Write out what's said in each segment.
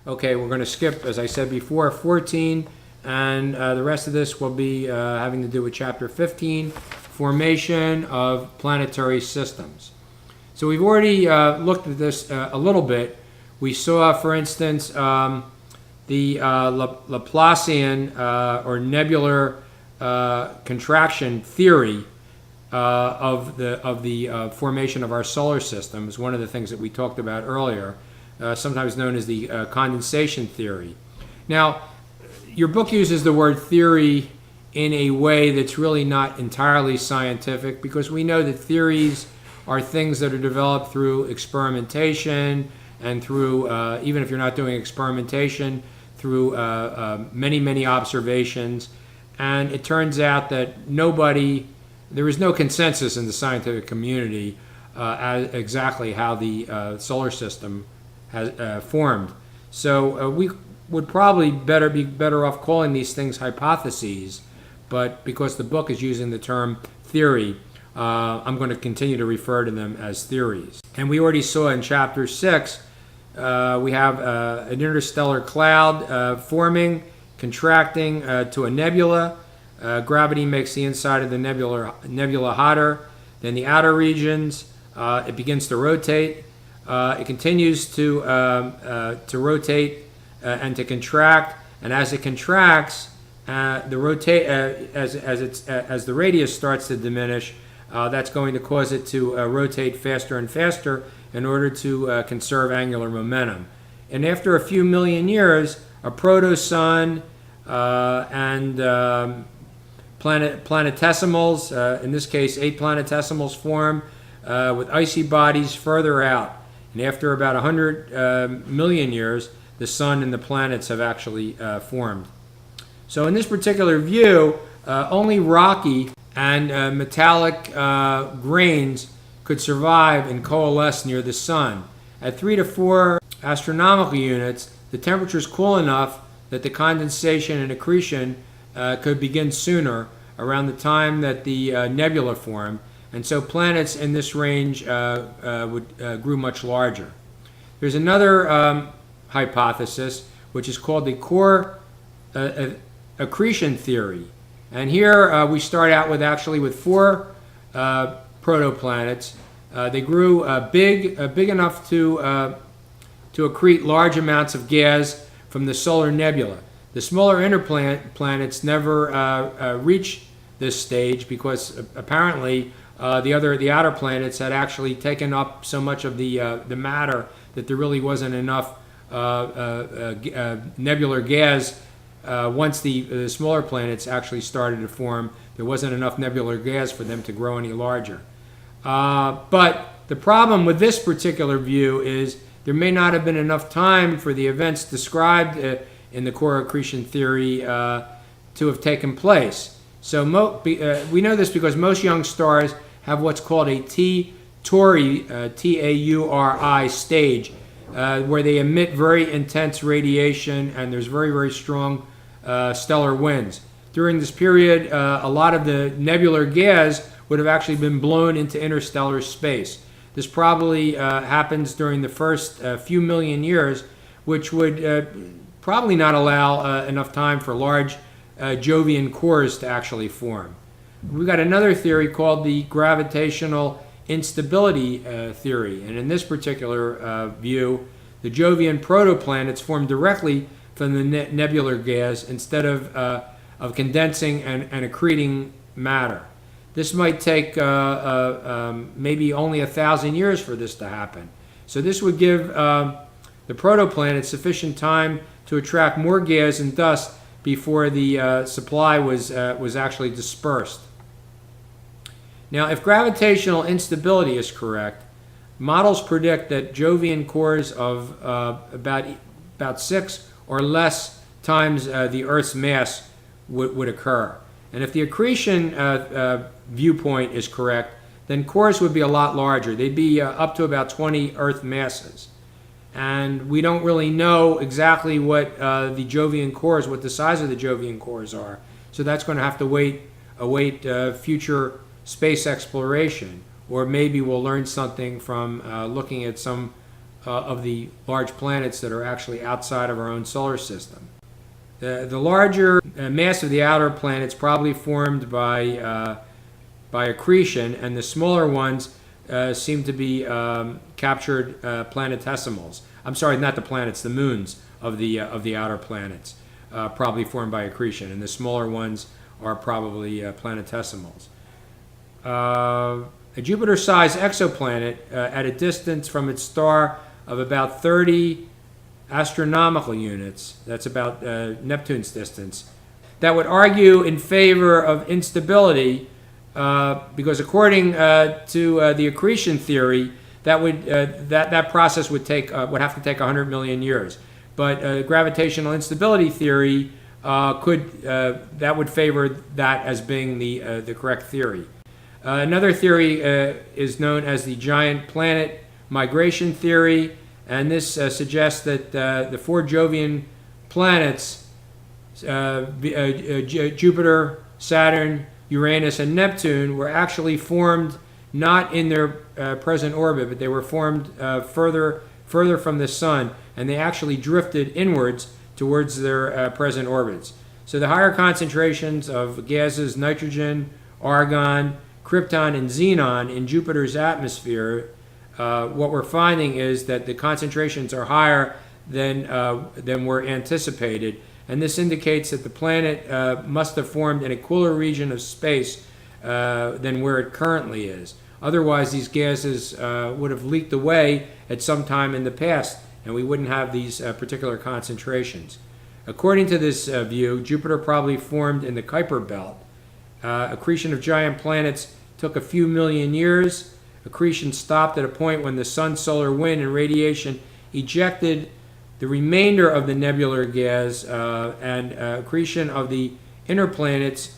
Okay, we're going to skip, as I said before, 14, and the rest of this will be having to do with Chapter 15, Formation of Planetary Systems. So we've already looked at this a little bit. We saw, for instance, the Laplacian or nebular contraction theory of the formation of our solar system is one of the things that we talked about earlier, sometimes known as the condensation theory. Now, your book uses the word theory in a way that's really not entirely scientific, because we know that theories are things that are developed through experimentation and through, even if you're not doing experimentation, through many observations. And it turns out that there is no consensus in the scientific community as exactly how the solar system has formed. So we would probably be better off calling these things hypotheses, but because the book is using the term theory, I'm going to continue to refer to them as theories. And we already saw in Chapter 6, we have an interstellar cloud forming, contracting to a nebula. Gravity makes the inside of the nebula hotter than the outer regions. It begins to rotate. It continues to rotate and to contract. And as it contracts, as the radius starts to diminish, that's going to cause it to rotate faster and faster in order to conserve angular momentum. And after a few million years, a proto-sun and planetesimals, in this case 8 planetesimals, form with icy bodies further out. And after about 100 million years, the sun and the planets have actually formed. So in this particular view, only rocky and metallic grains could survive and coalesce near the sun. At 3 to 4 astronomical units, the temperature is cool enough that the condensation and accretion could begin sooner, around the time that the nebula formed, and so planets in this range grew much larger. There's another hypothesis, which is called the core accretion theory. And here we start out with 4 protoplanets. They grew big enough to accrete large amounts of gas from the solar nebula. The smaller inner planets never reach this stage, because apparently the outer planets had actually taken up so much of the matter that there really wasn't enough nebular gas. Once the smaller planets actually started to form, there wasn't enough nebular gas for them to grow any larger. But the problem with this particular view is there may not have been enough time for the events described in the core accretion theory to have taken place. So we know this because most young stars have what's called a Tauri, Tauri stage, where they emit very intense radiation, and there's very strong stellar winds. During this period, a lot of the nebular gas would have actually been blown into interstellar space. This probably happens during the first few million years, which would probably not allow enough time for large Jovian cores to actually form. We've got another theory called the gravitational instability theory, and in this particular view, the Jovian protoplanets form directly from the nebular gas instead of condensing and accreting matter. This might take maybe only 1,000 years for this to happen. So this would give the protoplanets sufficient time to attract more gas and dust before the supply was actually dispersed. Now, if gravitational instability is correct, models predict that Jovian cores of about 6 or less times the Earth's mass would occur. And if the accretion viewpoint is correct, then cores would be a lot larger. They'd be up to about 20 Earth masses. And we don't really know exactly what the Jovian cores, what the size of the Jovian cores are. So that's going to have to await future space exploration. Or maybe we'll learn something from looking at some of the large planets that are actually outside of our own solar system. The larger mass of the outer planets probably formed by accretion, and the smaller ones seem to be captured planetesimals. I'm sorry, not the planets, the moons of the outer planets, probably formed by accretion, and the smaller ones are probably planetesimals. A Jupiter-sized exoplanet at a distance from its star of about 30 astronomical units, that's about Neptune's distance, that would argue in favor of instability, because according to the accretion theory, that process would have to take 100 million years. But gravitational instability theory that would favor that as being the correct theory. Another theory is known as the giant planet migration theory, and this suggests that the four Jovian planets, Jupiter, Saturn, Uranus, and Neptune, were actually formed not in their present orbit, but they were formed further from the sun, and they actually drifted inwards towards their present orbits. So the higher concentrations of gases, nitrogen, argon, krypton, and xenon in Jupiter's atmosphere, what we're finding is that the concentrations are higher than were anticipated, and this indicates that the planet must have formed in a cooler region of space than where it currently is. Otherwise, these gases would have leaked away at some time in the past, and we wouldn't have these particular concentrations. According to this view, Jupiter probably formed in the Kuiper belt. Accretion of giant planets took a few million years. Accretion stopped at a point when the sun's solar wind and radiation ejected the remainder of the nebular gas, and accretion of the inner planets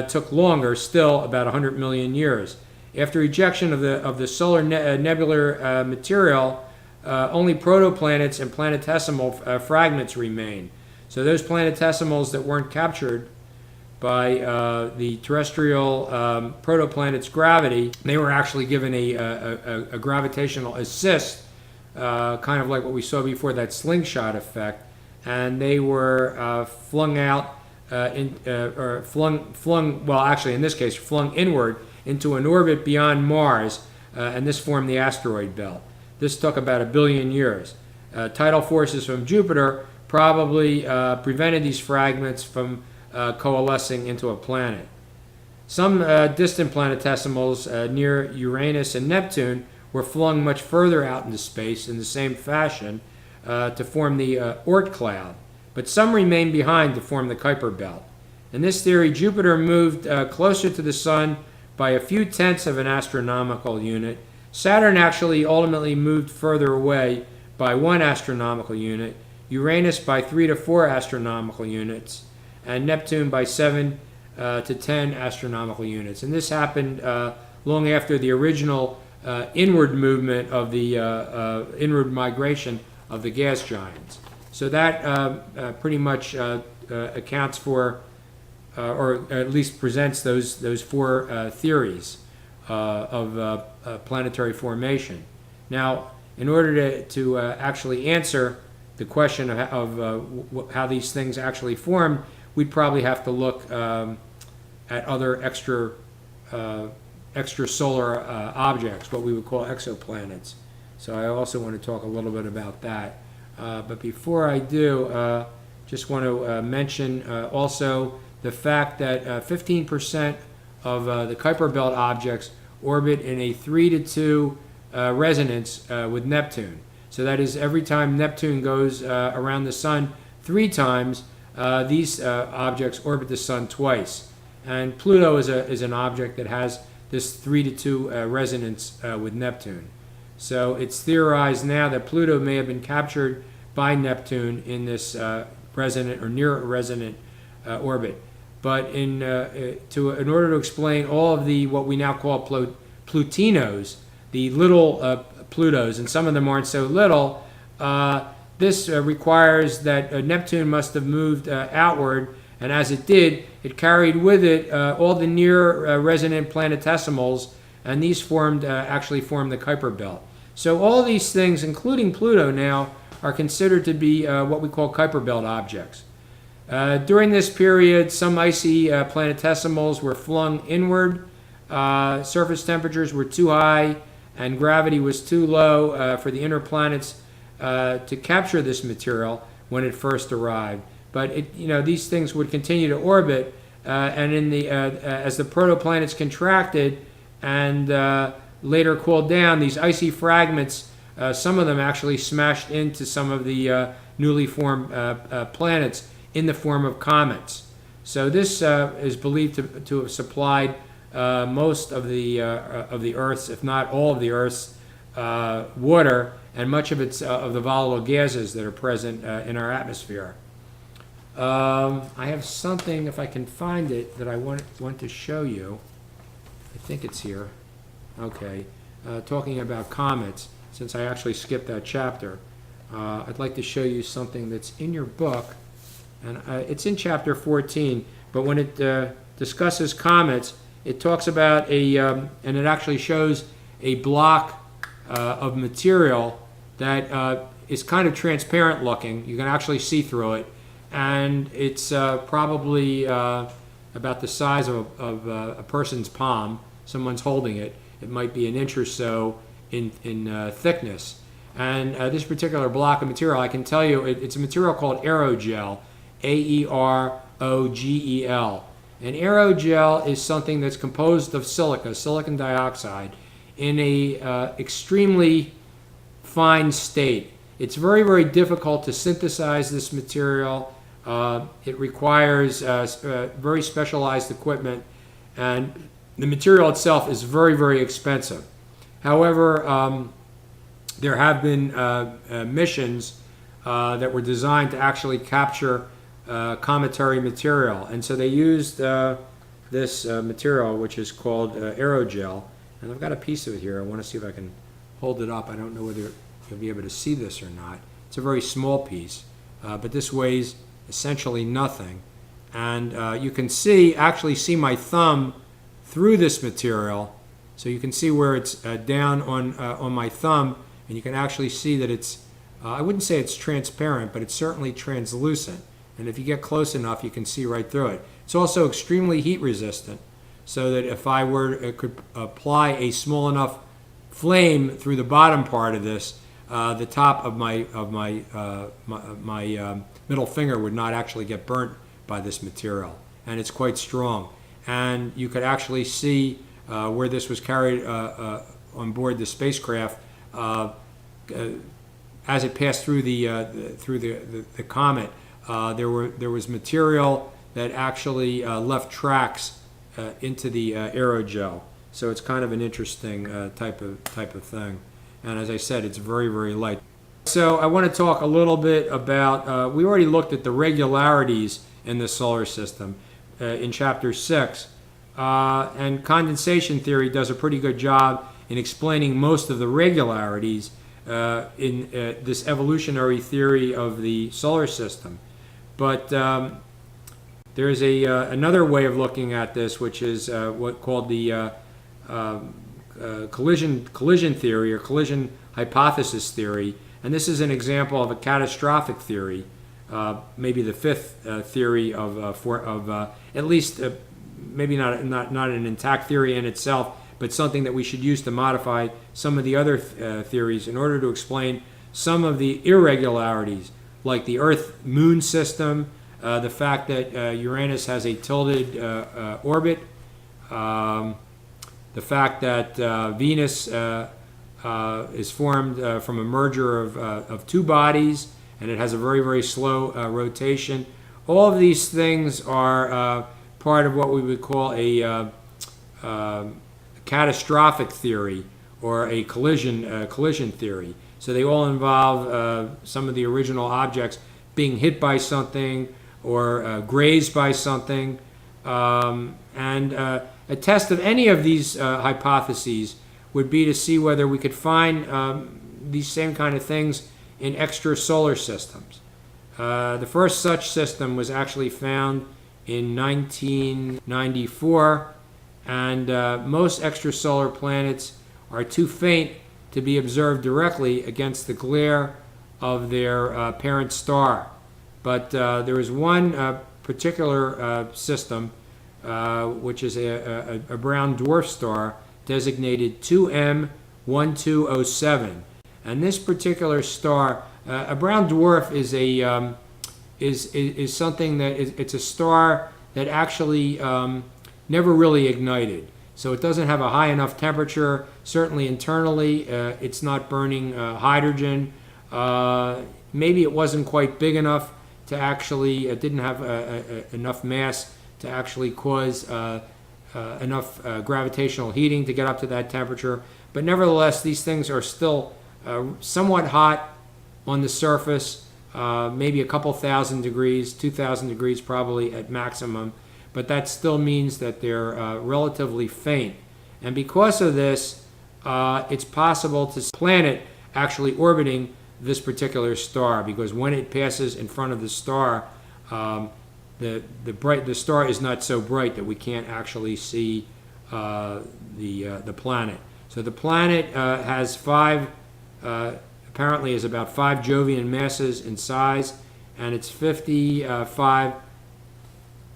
took longer, still about 100 million years. After ejection of the solar nebular material, only protoplanets and planetesimal fragments remain. So those planetesimals that weren't captured by the terrestrial protoplanet's gravity, they were actually given a gravitational assist, kind of like what we saw before, that slingshot effect, and they were flung out, well, actually in this case, flung inward into an orbit beyond Mars, and this formed the asteroid belt. This took about 1 billion years. Tidal forces from Jupiter probably prevented these fragments from coalescing into a planet. Some distant planetesimals near Uranus and Neptune were flung much further out into space in the same fashion to form the Oort cloud, but some remained behind to form the Kuiper belt. In this theory, Jupiter moved closer to the Sun by a few tenths of an astronomical unit. Saturn actually ultimately moved further away by 1 astronomical unit, Uranus by 3 to 4 astronomical units, and Neptune by 7 to 10 astronomical units. And this happened long after the original inward movement of the inward migration of the gas giants. So that pretty much accounts for, or at least presents those four theories of planetary formation. Now, in order to actually answer the question of how these things actually formed, we'd probably have to look at other extrasolar objects, what we would call exoplanets. So I also want to talk a little bit about that. But before I do, just want to mention also the fact that 15% of the Kuiper belt objects orbit in a 3 to 2 resonance with Neptune. So that is, every time Neptune goes around the Sun 3 times, these objects orbit the Sun twice. And Pluto is an object that has this 3 to 2 resonance with Neptune. So it's theorized now that Pluto may have been captured by Neptune in this resonant or near resonant orbit. But in order to explain all of the what we now call Plutinos, the little Plutos, and some of them aren't so little, this requires that Neptune must have moved outward, and as it did, it carried with it all the near resonant planetesimals, and these actually formed the Kuiper belt. So all these things, including Pluto now, are considered to be what we call Kuiper Belt objects. During this period, some icy planetesimals were flung inward. Surface temperatures were too high and gravity was too low for the inner planets to capture this material when it first arrived. But these things would continue to orbit, and as the protoplanets contracted and later cooled down, these icy fragments, some of them actually smashed into some of the newly formed planets in the form of comets. So this is believed to have supplied most of the Earth's, if not all of the Earth's, water and much of the volatile gases that are present in our atmosphere. I have something, if I can find it, that I want to show you. I think it's here. Okay, talking about comets. Since I actually skipped that chapter, I'd like to show you something that's in your book, and it's in chapter 14. But when it discusses comets, it talks about and it actually shows a block of material that is kind of transparent looking. You can actually see through it, and it's probably about the size of a person's palm. Someone's holding it. It might be an inch or so in thickness. And this particular block of material, I can tell you, it's a material called aerogel, A-E-R-O-G-E-L. And aerogel is something that's composed of silicon dioxide, in a extremely fine state. It's very, very difficult to synthesize this material. It requires very specialized equipment, and the material itself is very, very expensive. However, there have been missions that were designed to actually capture cometary material, and so they used this material, which is called aerogel. And I've got a piece of it here. I want to see if I can hold it up. I don't know whether you'll be able to see this or not. It's a very small piece, but this weighs essentially nothing. And you can actually see my thumb through this material. So you can see where it's down on my thumb, and you can actually see that it's, I wouldn't say it's transparent, but it's certainly translucent. And if you get close enough, you can see right through it. It's also extremely heat resistant, so that if I could apply a small enough flame through the bottom part of this, the top of my middle finger would not actually get burnt by this material, and it's quite strong. And you could actually see where this was carried on board the spacecraft as it passed through the comet. There was material that actually left tracks into the aerogel. So it's kind of an interesting type of thing. And as I said, it's very, very light. So I want to talk a little bit about, we already looked at the regularities in the solar system in chapter 6. And condensation theory does a pretty good job in explaining most of the regularities in this evolutionary theory of the solar system. But there's another way of looking at this, which is what called the collision theory or collision hypothesis theory. And this is an example of a catastrophic theory, maybe the fifth theory of at least maybe not an intact theory in itself, but something that we should use to modify some of the other theories in order to explain some of the irregularities, like the Earth-Moon system, the fact that Uranus has a tilted orbit, the fact that Venus is formed from a merger of two bodies, and it has a very, very slow rotation. All of these things are part of what we would call a catastrophic theory or a collision theory. So they all involve some of the original objects being hit by something or grazed by something. And a test of any of these hypotheses would be to see whether we could find these same kind of things in extrasolar systems. The first such system was actually found in 1994, and most extrasolar planets are too faint to be observed directly against the glare of their parent star. But there is one particular system, which is a brown dwarf star designated 2M1207. And this particular star, a brown dwarf is something that it's a star that actually never really ignited. So it doesn't have a high enough temperature. Certainly internally, it's not burning hydrogen. Maybe it wasn't quite big enough to actually, it didn't have enough mass to actually cause enough gravitational heating to get up to that temperature. But nevertheless, these things are still somewhat hot on the surface, maybe a couple thousand degrees, 2,000 degrees probably at maximum. But that still means that they're relatively faint. And because of this, it's possible to see a planet actually orbiting this particular star, because when it passes in front of the star, the star is not so bright that we can't actually see the planet. So the planet has apparently is about 5 Jovian masses in size, and it's 55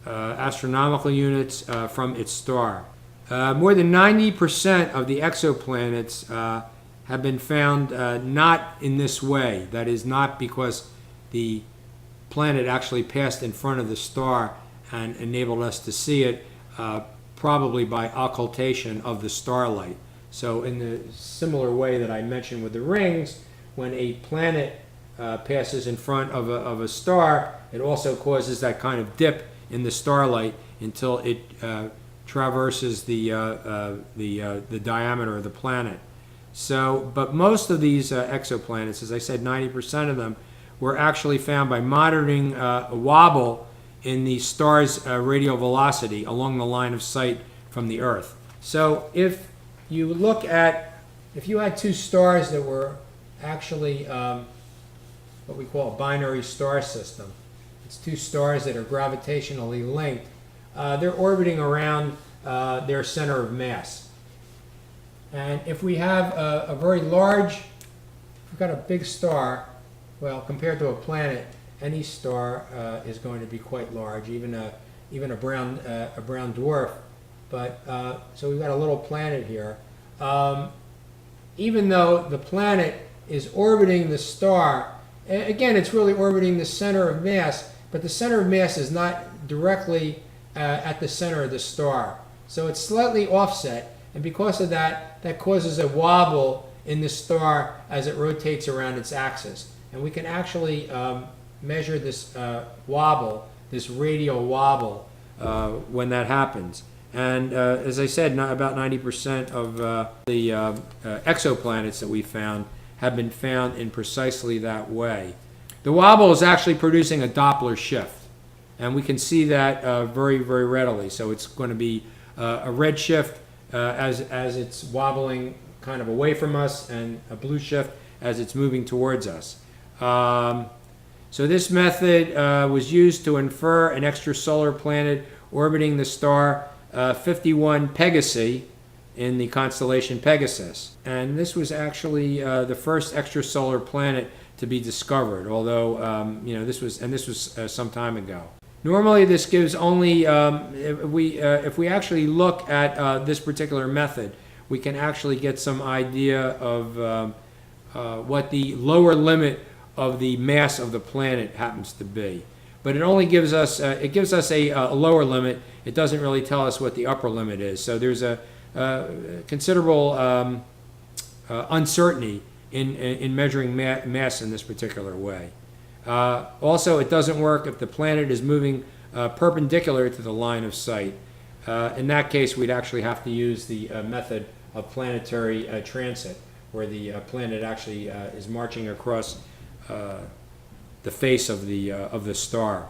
astronomical units from its star. More than 90% of the exoplanets have been found not in this way. That is, not because the planet actually passed in front of the star and enabled us to see it, probably by occultation of the starlight. So in the similar way that I mentioned with the rings, when a planet passes in front of a star, it also causes that kind of dip in the starlight until it traverses the diameter of the planet. So, but most of these exoplanets, as I said, 90% of them, were actually found by monitoring a wobble in the star's radial velocity along the line of sight from the Earth. So if you look at, if you had two stars that were actually what we call a binary star system, it's two stars that are gravitationally linked, they're orbiting around their center of mass. And if we have a very large, if we've got a big star, well, compared to a planet, any star is going to be quite large, even a brown dwarf. But so we've got a little planet here. Even though the planet is orbiting the star, again, it's really orbiting the center of mass, but the center of mass is not directly at the center of the star. So it's slightly offset, and because of that, that causes a wobble in the star as it rotates around its axis. And we can actually measure this wobble, this radial wobble, when that happens. And as I said, about 90% of the exoplanets that we found have been found in precisely that way. The wobble is actually producing a Doppler shift, and we can see that very, very readily. So it's going to be a red shift as it's wobbling kind of away from us, and a blue shift as it's moving towards us. So this method was used to infer an extrasolar planet orbiting the star 51 Pegasi in the constellation Pegasus. And this was actually the first extrasolar planet to be discovered, although this was some time ago. Normally, this gives only if we actually look at this particular method, we can actually get some idea of what the lower limit of the mass of the planet happens to be. But it only gives us a lower limit. It doesn't really tell us what the upper limit is. So there's a considerable uncertainty in measuring mass in this particular way. Also, it doesn't work if the planet is moving perpendicular to the line of sight. In that case, we'd actually have to use the method of planetary transit, where the planet actually is marching across the face of the star.